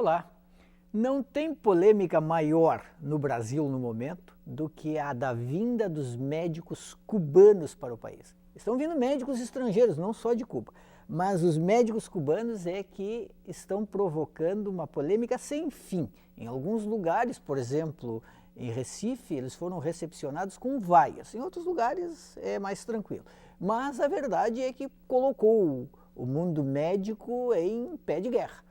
Olá! Não tem polêmica maior no Brasil no momento do que a da vinda dos médicos cubanos para o país. Estão vindo médicos estrangeiros, não só de Cuba, mas os médicos cubanos é que estão provocando uma polêmica sem fim. Em alguns lugares, por exemplo, em Recife, eles foram recepcionados com vaias. Em outros lugares é mais tranquilo. Mas a verdade é que colocou o mundo médico em pé de guerra.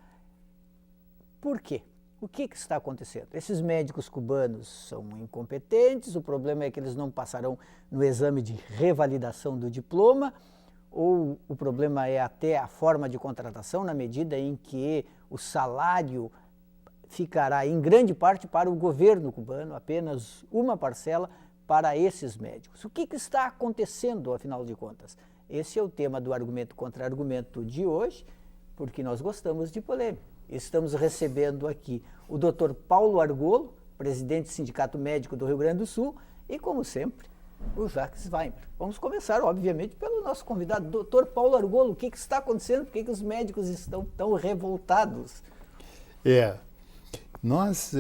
Por quê? O que está acontecendo? Esses médicos cubanos são incompetentes, o problema é que eles não passarão no exame de revalidação do diploma, ou o problema é até a forma de contratação, na medida em que o salário ficará em grande parte para o governo cubano, apenas uma parcela para esses médicos. O que está acontecendo, afinal de contas? Esse é o tema do Argumento contra Argumento de hoje, porque nós gostamos de polêmica. Estamos recebendo aqui o Dr. Paulo Argolo, presidente do Sindicato Médico do Rio Grande do Sul, e, como sempre, o Jacques Weinberg. Vamos começar, obviamente, pelo nosso convidado, Dr. Paulo Argolo. O que está acontecendo? Por que os médicos estão tão revoltados? Nós,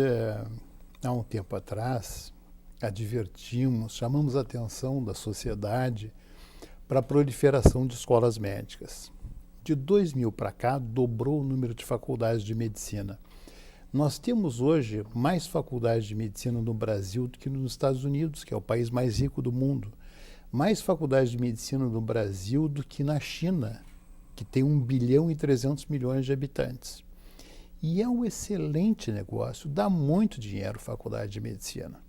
há um tempo atrás, advertimos, chamamos a atenção da sociedade para a proliferação de escolas médicas. De 2000 para cá, dobrou o número de faculdades de medicina. Nós temos hoje mais faculdades de medicina no Brasil do que nos Estados Unidos, que é o país mais rico do mundo. Mais faculdades de medicina no Brasil do que na China, que tem 1 bilhão e 300 milhões de habitantes. E é um excelente negócio, dá muito dinheiro a faculdade de medicina.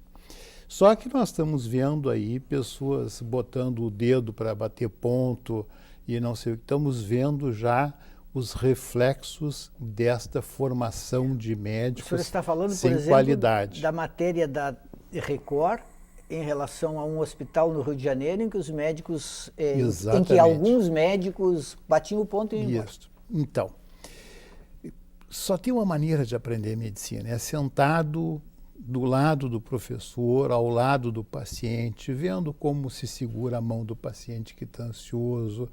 Só que nós estamos vendo aí pessoas botando o dedo para bater ponto, e não sei o que, estamos vendo já os reflexos desta formação de médicos sem qualidade. O senhor está falando, por exemplo, da matéria da Record em relação a um hospital no Rio de Janeiro em que os médicos, em que alguns médicos batiam o ponto e iam embora. Isso. Então, só tem uma maneira de aprender medicina, é sentado do lado do professor, ao lado do paciente, vendo como se segura a mão do paciente que está ansioso.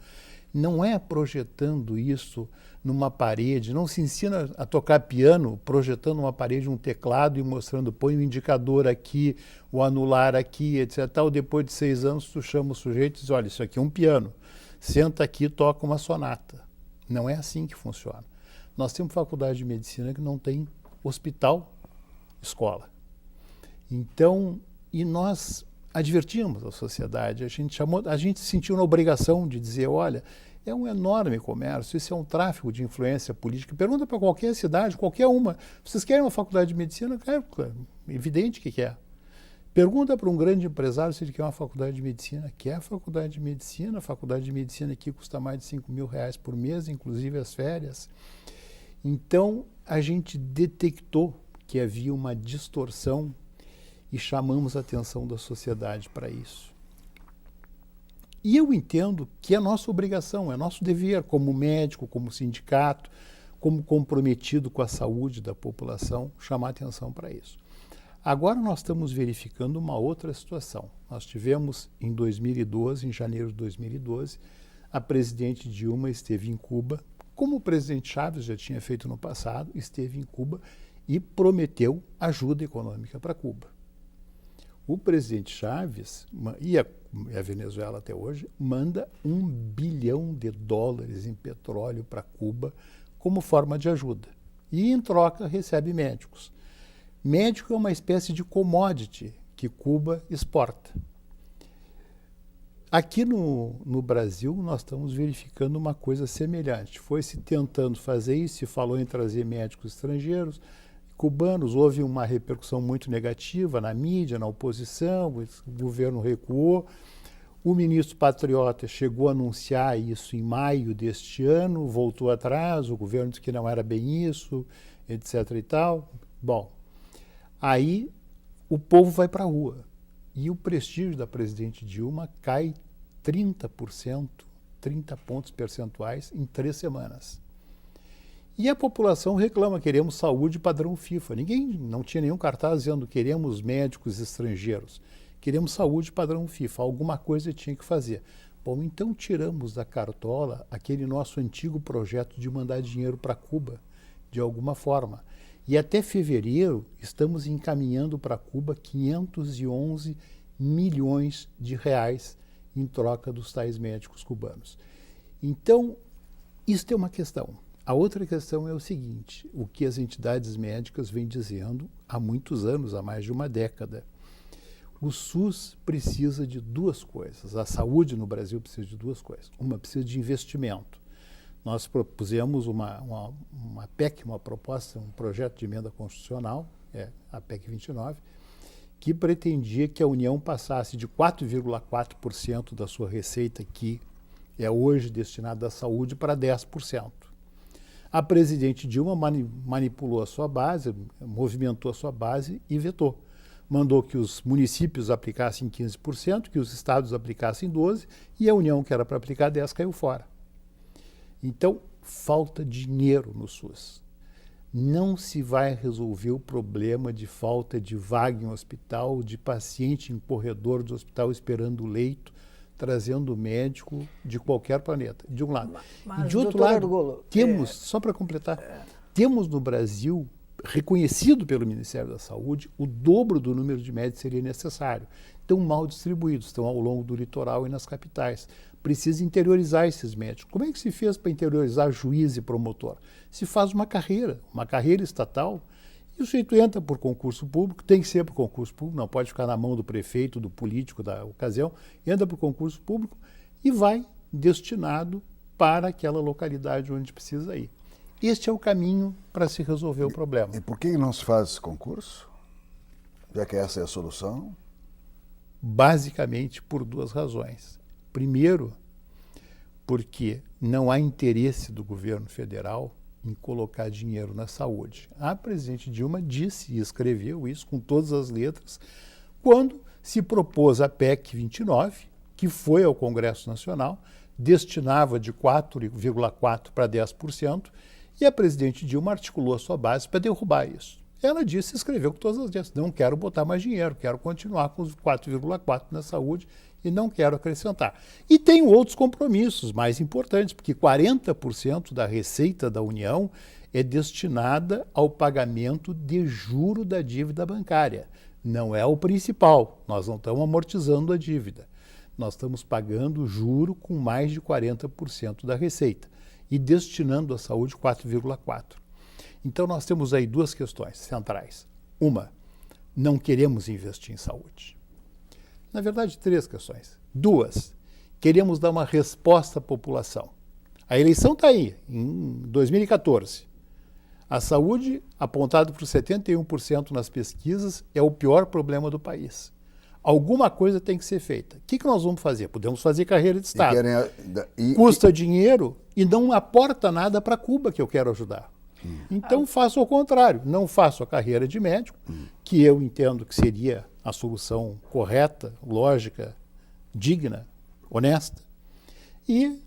Não é projetando isso numa parede, não se ensina a tocar piano projetando uma parede, um teclado e mostrando, põe o indicador aqui, o anular aqui, etc. Tal. Depois de 6 anos, tu chama o sujeito e diz, olha, isso aqui é um piano, senta aqui e toca uma sonata. Não é assim que funciona. Nós temos faculdade de medicina que não tem hospital, escola. Então, e nós advertimos a sociedade, a gente sentiu na obrigação de dizer, olha, é um enorme comércio, isso é um tráfico de influência política. Pergunta para qualquer cidade, qualquer uma, vocês querem uma faculdade de medicina? É evidente que quer. Pergunta para um grande empresário se ele quer uma faculdade de medicina. Quer a faculdade de medicina aqui custa mais de R$5.000 por mês, inclusive as férias. Então, a gente detectou que havia uma distorção e chamamos a atenção da sociedade para isso. E eu entendo que é nossa obrigação, é nosso dever como médico, como sindicato, como comprometido com a saúde da população, chamar atenção para isso. Agora nós estamos verificando uma outra situação. Nós tivemos em 2012, em janeiro de 2012, a presidente Dilma esteve em Cuba, como o presidente Chávez já tinha feito no passado, esteve em Cuba e prometeu ajuda econômica para Cuba. O presidente Chávez, e a Venezuela até hoje, manda $1 bilhão em petróleo para Cuba como forma de ajuda. E, em troca, recebe médicos. Médico é uma espécie de commodity que Cuba exporta. Aqui no Brasil, nós estamos verificando uma coisa semelhante. Foi-se tentando fazer isso, se falou em trazer médicos estrangeiros, cubanos, houve uma repercussão muito negativa na mídia, na oposição, o governo recuou. O ministro Patriota chegou a anunciar isso em maio deste ano, voltou atrás, o governo disse que não era bem isso, etc. e tal. Bom, aí o povo vai para a rua e o prestígio da presidente Dilma cai 30%, 30 pontos percentuais em 3 semanas. E a população reclama, queremos saúde padrão FIFA. Não tinha nenhum cartaz dizendo queremos médicos estrangeiros. Queremos saúde padrão FIFA. Alguma coisa tinha que fazer. Bom, então tiramos da cartola aquele nosso antigo projeto de mandar dinheiro para Cuba, de alguma forma. E até fevereiro estamos encaminhando para Cuba 511 milhões de reais em troca dos tais médicos cubanos. Então, isso é uma questão. A outra questão é o seguinte, o que as entidades médicas vêm dizendo há muitos anos, há mais de uma década. O SUS precisa de duas coisas, a saúde no Brasil precisa de duas coisas. Uma, precisa de investimento. Nós propusemos uma PEC, uma proposta, um projeto de emenda constitucional, a PEC 29, que pretendia que a União passasse de 4,4% da sua receita, que é hoje destinada à saúde, para 10%. A presidente Dilma manipulou a sua base, movimentou a sua base e vetou. Mandou que os municípios aplicassem 15%, que os estados aplicassem 12%, e a União, que era para aplicar 10%, caiu fora. Então, falta dinheiro no SUS. Não se vai resolver o problema de falta de vaga em hospital, de paciente em corredor do hospital esperando leito, trazendo médico de qualquer planeta, de um lado. Mas, e de outro lado, temos, só para completar, temos no Brasil, reconhecido pelo Ministério da Saúde, o dobro do número de médicos seria necessário. Estão mal distribuídos, estão ao longo do litoral e nas capitais. Precisa interiorizar esses médicos. Como é que se fez para interiorizar juiz e promotor? Se faz uma carreira estatal, e o sujeito entra por concurso público, tem que ser por concurso público, não pode ficar na mão do prefeito, do político da ocasião, entra por concurso público e vai destinado para aquela localidade onde precisa ir. Este é o caminho para se resolver o problema. E por que não se faz esse concurso? Já que essa é a solução? Basicamente por duas razões. Primeiro, porque não há interesse do governo federal em colocar dinheiro na saúde. A presidente Dilma disse e escreveu isso com todas as letras quando se propôs a PEC 29, que foi ao Congresso Nacional, destinava de 4,4% para 10%, e a presidente Dilma articulou a sua base para derrubar isso. Ela disse e escreveu com todas as letras, não quero botar mais dinheiro, quero continuar com os 4,4% na saúde e não quero acrescentar. E tem outros compromissos mais importantes, porque 40% da receita da União é destinada ao pagamento de juro da dívida bancária. Não é o principal, nós não estamos amortizando a dívida. Nós estamos pagando juro com mais de 40% da receita e destinando à saúde 4,4%. Então nós temos aí duas questões centrais. Uma, não queremos investir em saúde. Na verdade, três questões. Duas, queremos dar uma resposta à população. A eleição está aí, em 2014. A saúde, apontada por 71% nas pesquisas, é o pior problema do país. Alguma coisa tem que ser feita. O que nós vamos fazer? Podemos fazer carreira de Estado. Custa dinheiro e não aporta nada para Cuba, que eu quero ajudar. Então faço ao contrário, não faço a carreira de médico, que eu entendo que seria a solução correta, lógica, digna, honesta, e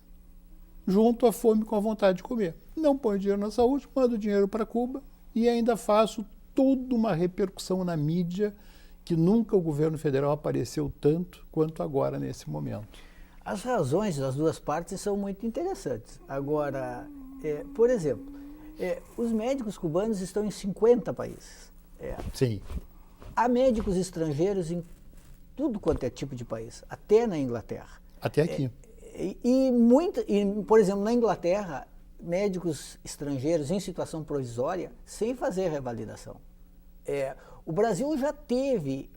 junto a fome com a vontade de comer. Não ponho dinheiro na saúde, mando dinheiro para Cuba e ainda faço toda uma repercussão na mídia que nunca o governo federal apareceu tanto quanto agora nesse momento. As razões das duas partes são muito interessantes. Agora, por exemplo, os médicos cubanos estão em 50 países. Sim. Há médicos estrangeiros em tudo quanto é tipo de país, até na Inglaterra. Até aqui. Por exemplo, na Inglaterra, médicos estrangeiros em situação provisória sem fazer revalidação. O Brasil já teve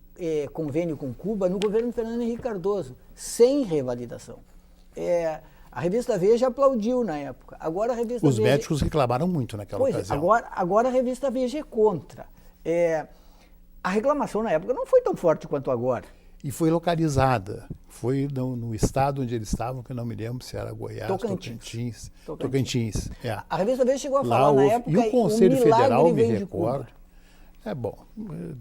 convênio com Cuba no governo Fernando Henrique Cardoso, sem revalidação. A revista Veja aplaudiu na época. Agora a revista Os Veja... médicos reclamaram muito naquela ocasião. Agora a revista Veja é contra. A reclamação na época não foi tão forte quanto agora. E foi localizada. Foi no estado onde eles estavam, que eu não me lembro se era Goiás, Tocantins. A revista Veja chegou a falar na época... E o Conselho Federal, me recordo... Cuba.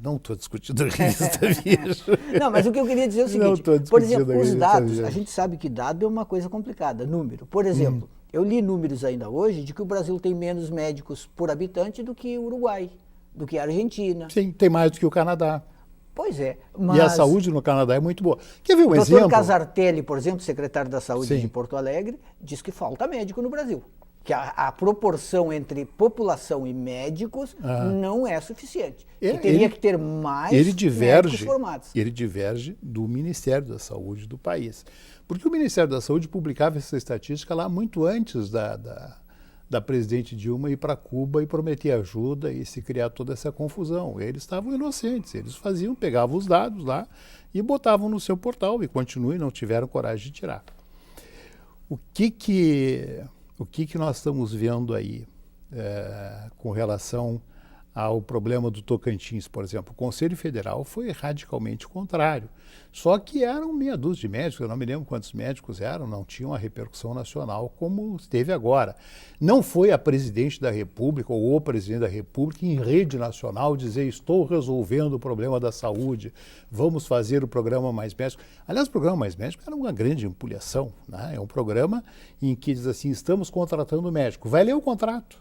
Não estou discutindo a revista Veja. Não, mas o que eu queria dizer é o seguinte, por exemplo, os dados, a gente sabe que dado é uma coisa complicada, número. Por exemplo, eu li números ainda hoje de que o Brasil tem menos médicos por habitante do que o Uruguai, do que a Argentina. Sim, tem mais do que o Canadá. Pois é. Mas... E a saúde no Canadá é muito boa. Quer ver um exemplo? O Dr. Casartelli, por exemplo, secretário da Saúde de Porto Alegre, diz que falta médico no Brasil. que a proporção entre população e médicos não é suficiente. Que teria que ter mais médicos formados. Ele diverge do Ministério da Saúde do país. Porque o Ministério da Saúde publicava essa estatística lá muito antes da presidente Dilma ir para Cuba e prometer ajuda e se criar toda essa confusão. Eles estavam inocentes, eles pegavam os dados lá e botavam no seu portal e continuam e não tiveram coragem de tirar. O que nós estamos vendo aí com relação ao problema do Tocantins, por exemplo? O Conselho Federal foi radicalmente contrário. Só que eram meia dúzia de médicos, eu não me lembro quantos médicos eram, não tinham a repercussão nacional como teve agora. Não foi a presidente da República ou o presidente da República em rede nacional dizer estou resolvendo o problema da saúde, vamos fazer o programa Mais Médico. Aliás, o programa Mais Médico era uma grande empulhação, né? É um programa em que diz assim, estamos contratando médico, vai ler o contrato.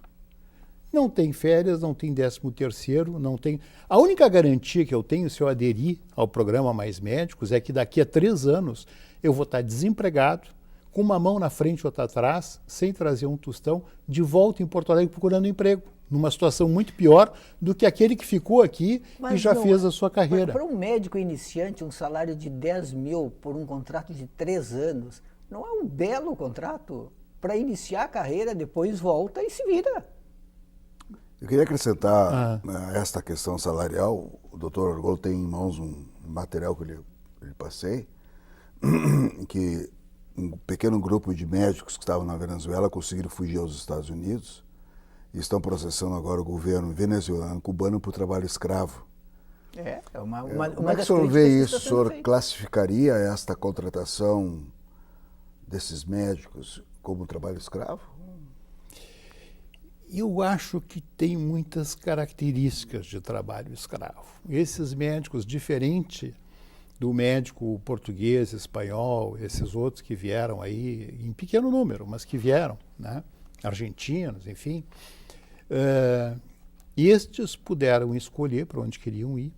Não tem férias, não tem 13º, não tem... A única garantia que eu tenho se eu aderir ao programa Mais Médicos é que daqui a 3 anos eu vou estar desempregado, com uma mão na frente e outra atrás, sem trazer um tostão, de volta em Porto Alegre procurando emprego, numa situação muito pior do que aquele que ficou aqui e já fez a sua carreira. Para um médico iniciante, um salário de 10 mil por um contrato de 3 anos, não é um belo contrato? Para iniciar a carreira, depois volta e se vira. Eu queria acrescentar esta questão salarial. O doutor Argolo tem em mãos um material que eu lhe passei, em que um pequeno grupo de médicos que estavam na Venezuela conseguiram fugir aos Estados Unidos e estão processando agora o governo venezuelano cubano por trabalho escravo. Como é que o senhor vê isso? O senhor classificaria esta contratação desses médicos como trabalho escravo? Eu acho que tem muitas características de trabalho escravo. Esses médicos, diferente do médico português, espanhol, esses outros que vieram aí, em pequeno número, mas que vieram, né? Argentinos, enfim, estes puderam escolher para onde queriam ir,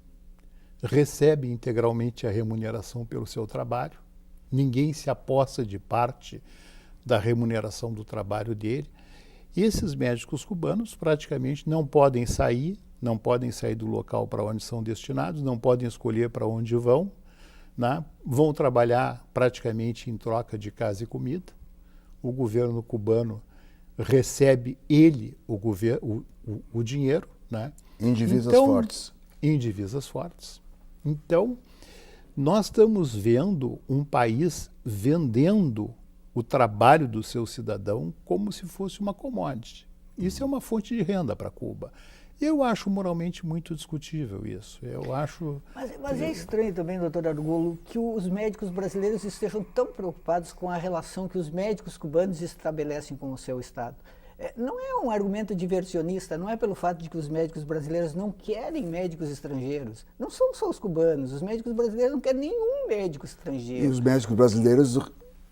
recebem integralmente a remuneração pelo seu trabalho, ninguém se apossa de parte da remuneração do trabalho dele. E esses médicos cubanos praticamente não podem sair do local para onde são destinados, não podem escolher para onde vão, né? Vão trabalhar praticamente em troca de casa e comida. O governo cubano recebe o dinheiro, né? Em divisas fortes. Em divisas fortes. Então, nós estamos vendo um país vendendo o trabalho do seu cidadão como se fosse uma commodity. Isso é uma fonte de renda para Cuba. Eu acho moralmente muito discutível isso. Eu acho... Mas é estranho também, doutor Argolo, que os médicos brasileiros estejam tão preocupados com a relação que os médicos cubanos estabelecem com o seu Estado. Não é um argumento diversionista, não é pelo fato de que os médicos brasileiros não querem médicos estrangeiros. Não são só os cubanos, os médicos brasileiros não querem nenhum médico estrangeiro. E os médicos brasileiros,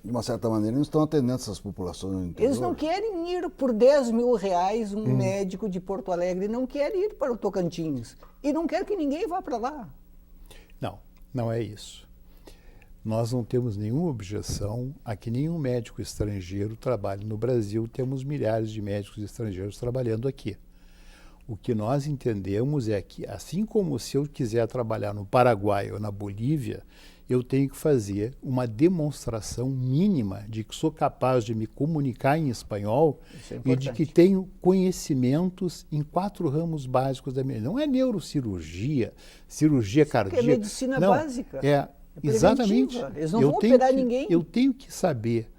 de uma certa maneira, não estão atendendo essas populações no interior. Eles não querem ir por 10 mil reais, um médico de Porto Alegre não quer ir para o Tocantins. E não quer que ninguém vá para lá. Não é isso. Nós não temos nenhuma objeção a que nenhum médico estrangeiro trabalhe no Brasil. Temos milhares de médicos estrangeiros trabalhando aqui. O que nós entendemos é que, assim como se eu quiser trabalhar no Paraguai ou na Bolívia, eu tenho que fazer uma demonstração mínima de que sou capaz de me comunicar em espanhol e de que tenho conhecimentos em 4 ramos básicos da medicina. Não é neurocirurgia, cirurgia cardíaca. É medicina básica. Exatamente. Eles não vão operar ninguém. Eu tenho que saber